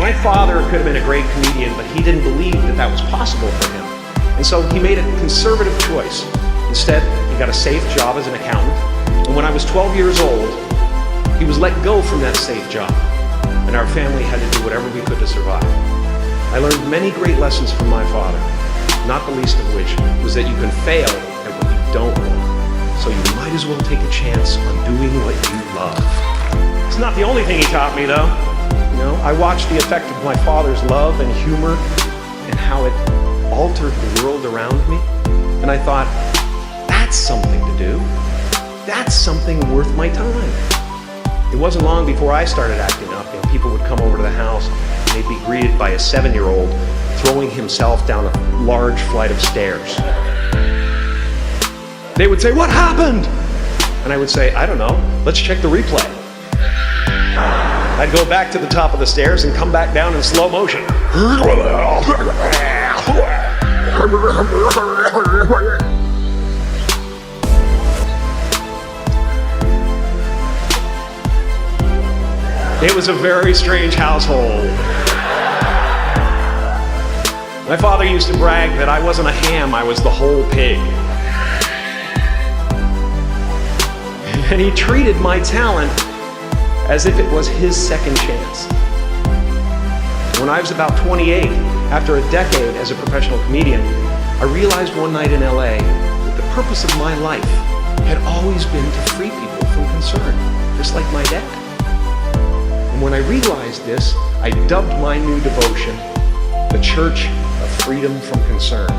My father could have been a great comedian, but he didn't believe that that was possible for him. And so he made a conservative choice. Instead, he got a safe job as an accountant. And when I was 12 years old, he was let go from that safe job. And our family had to do whatever we could to survive. I learned many great lessons from my father, not the least of which was that you can fail at what you don't know. So you might as well take a chance on doing what you love. It's not the only thing he taught me, though. You know, I watched the effect of my father's love and humor and how it altered the world around me. And I thought, that's something to do. That's something worth my time. It wasn't long before I started acting up, and people would come over to the house and they'd be greeted by a 7-year-old throwing himself down a large flight of stairs. They would say, "What happened?" And I would say, "I don't know, let's check the replay." I'd go back to the top of the stairs and come back down in slow motion. It was a very strange household. My father used to brag that I wasn't a ham, I was the whole pig. And he treated my talent as if it was his second chance. When I was about 28, after a decade as a professional comedian, I realized one night in LA that the purpose of my life had always been to free people from concern, just like my dad. And when I realized this, I dubbed my new devotion the Church of Freedom from Concern.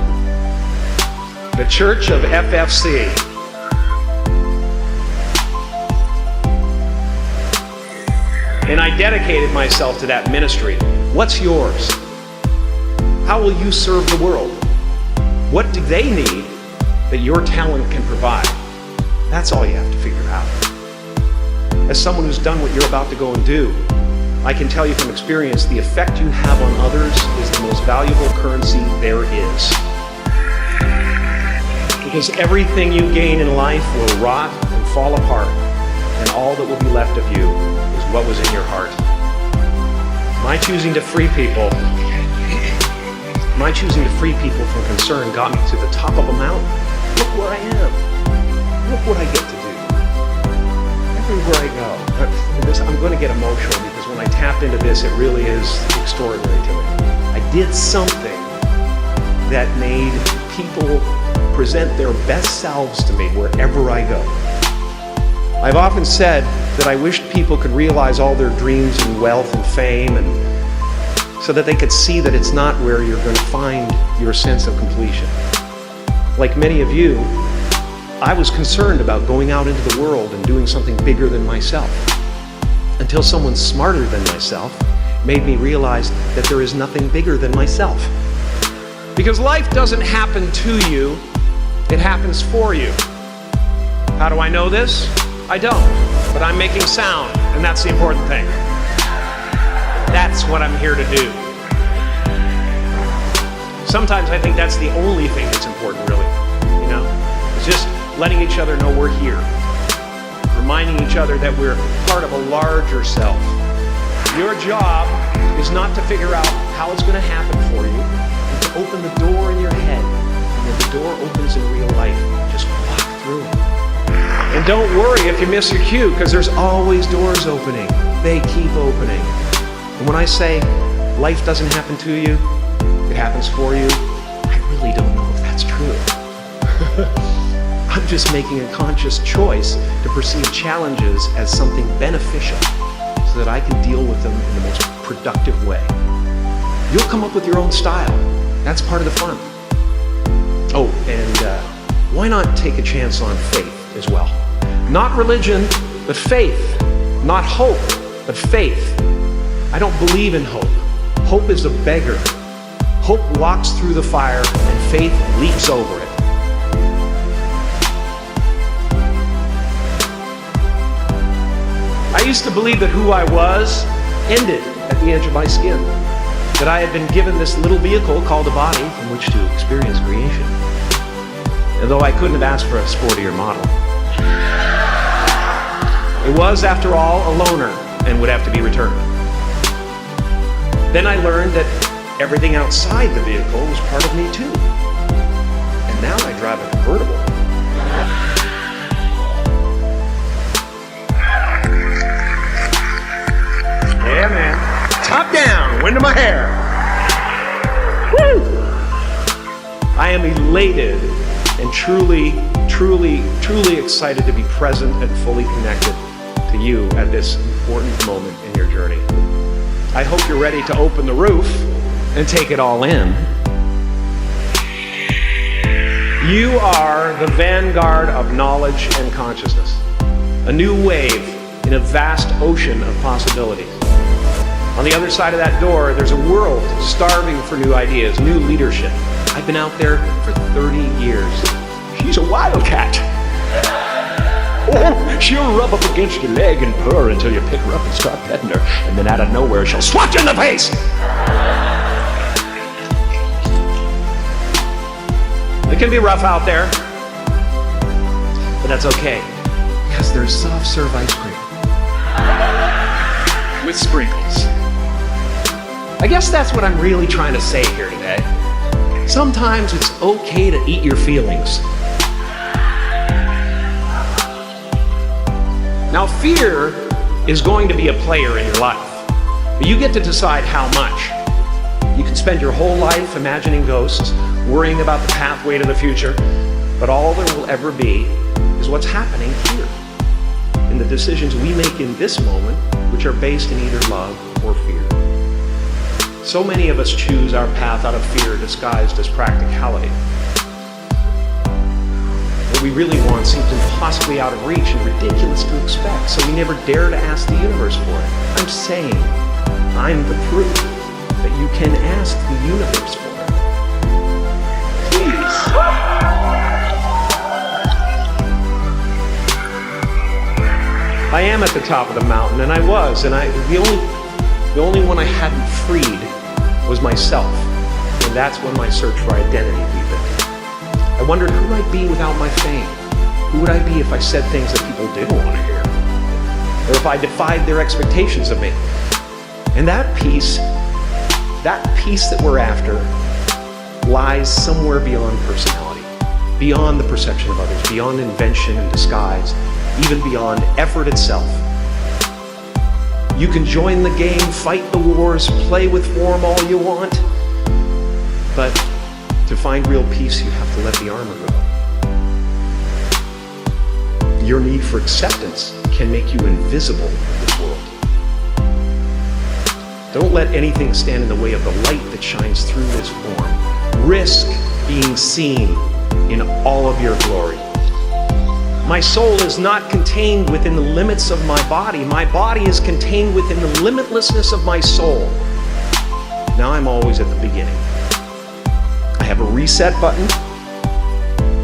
The Church of FFC. And I dedicated myself to that ministry. What's yours? How will you serve the world? What do they need that your talent can provide? That's all you have to figure out. As someone who's done what you're about to go and do, I can tell you from experience, the effect you have on others is the most valuable currency there is. Because everything you gain in life will rot and fall apart, and all that will be left of you is what was in your heart. My choosing to free people from concern got me to the top of a mountain. Look where I am. Look what I get to do. Everywhere I go. I'm going to get emotional because when I tap into this, it really is extraordinary to me. I did something that made people present their best selves to me wherever I go. I've often said that I wished people could realize all their dreams and wealth and fame, and so that they could see that it's not where you're going to find your sense of completion. Like many of you, I was concerned about going out into the world and doing something bigger than myself, until someone smarter than myself made me realize that there is nothing bigger than myself. Because life doesn't happen to you, it happens for you. How do I know this? I don't, but I'm making sound, and that's the important thing. That's what I'm here to do. Sometimes I think that's the only thing that's important, really. You know, it's just letting each other know we're here. Reminding each other that we're part of a larger self. Your job is not to figure out how it's going to happen for you, but to open the door in your head. And when the door opens in real life, just walk through it. And don't worry if you miss your cue, because there's always doors opening. They keep opening. And when I say life doesn't happen to you, it happens for you, I really don't know if that's true. I'm just making a conscious choice to perceive challenges as something beneficial so that I can deal with them in the most productive way. You'll come up with your own style. That's part of the fun. Oh, and why not take a chance on faith as well? Not religion, but faith. Not hope, but faith. I don't believe in hope. Hope is a beggar. Hope walks through the fire and faith leaps over it. I used to believe that who I was ended at the edge of my skin. That I had been given this little vehicle called a body from which to experience creation. Although I couldn't have asked for a sportier model. It was, after all, a loaner and would have to be returned. Then I learned that everything outside the vehicle was part of me too. And now I drive a convertible. Yeah, man. Top down, wind in my hair. Woo! I am elated and truly excited to be present and fully connected to you at this important moment in your journey. I hope you're ready to open the roof and take it all in. You are the vanguard of knowledge and consciousness, a new wave in a vast ocean of possibilities. On the other side of that door, there's a world starving for new ideas, new leadership. I've been out there for 30 years. She's a wildcat. Oh, she'll rub up against your leg and purr until you pick her up and start petting her. And then out of nowhere, she'll swat you in the face. It can be rough out there, but that's okay, because there's soft serve ice cream with sprinkles. I guess that's what I'm really trying to say here today. Sometimes it's okay to eat your feelings. Now, fear is going to be a player in your life, but you get to decide how much. You can spend your whole life imagining ghosts, worrying about the pathway to the future, but all there will ever be is what's happening here, in the decisions we make in this moment, which are based in either love or fear. So many of us choose our path out of fear disguised as practicality. What we really want seems impossibly out of reach and ridiculous to expect, so we never dare to ask the universe for it. I'm saying, I'm the proof that you can ask the universe for it. Please. I am at the top of the mountain, and I was, and the only one I hadn't freed was myself, and that's when my search for identity deepened. I wondered who I'd be without my fame. Who would I be if I said things that people didn't want to hear? Or if I defied their expectations of me? And that peace that we're after lies somewhere beyond personality, beyond the perception of others, beyond invention and disguise, even beyond effort itself. You can join the game, fight the wars, play with form all you want, but to find real peace, you have to let the armor go. Your need for acceptance can make you invisible in this world. Don't let anything stand in the way of the light that shines through this form. Risk being seen in all of your glory. My soul is not contained within the limits of my body. My body is contained within the limitlessness of my soul. Now I'm always at the beginning. I have a reset button,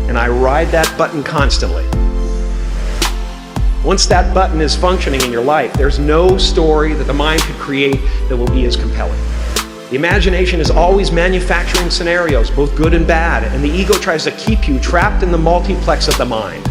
and I ride that button constantly. Once that button is functioning in your life, there's no story that the mind could create that will be as compelling. The imagination is always manufacturing scenarios, both good and bad, and the ego tries to keep you trapped in the multiplex of the mind.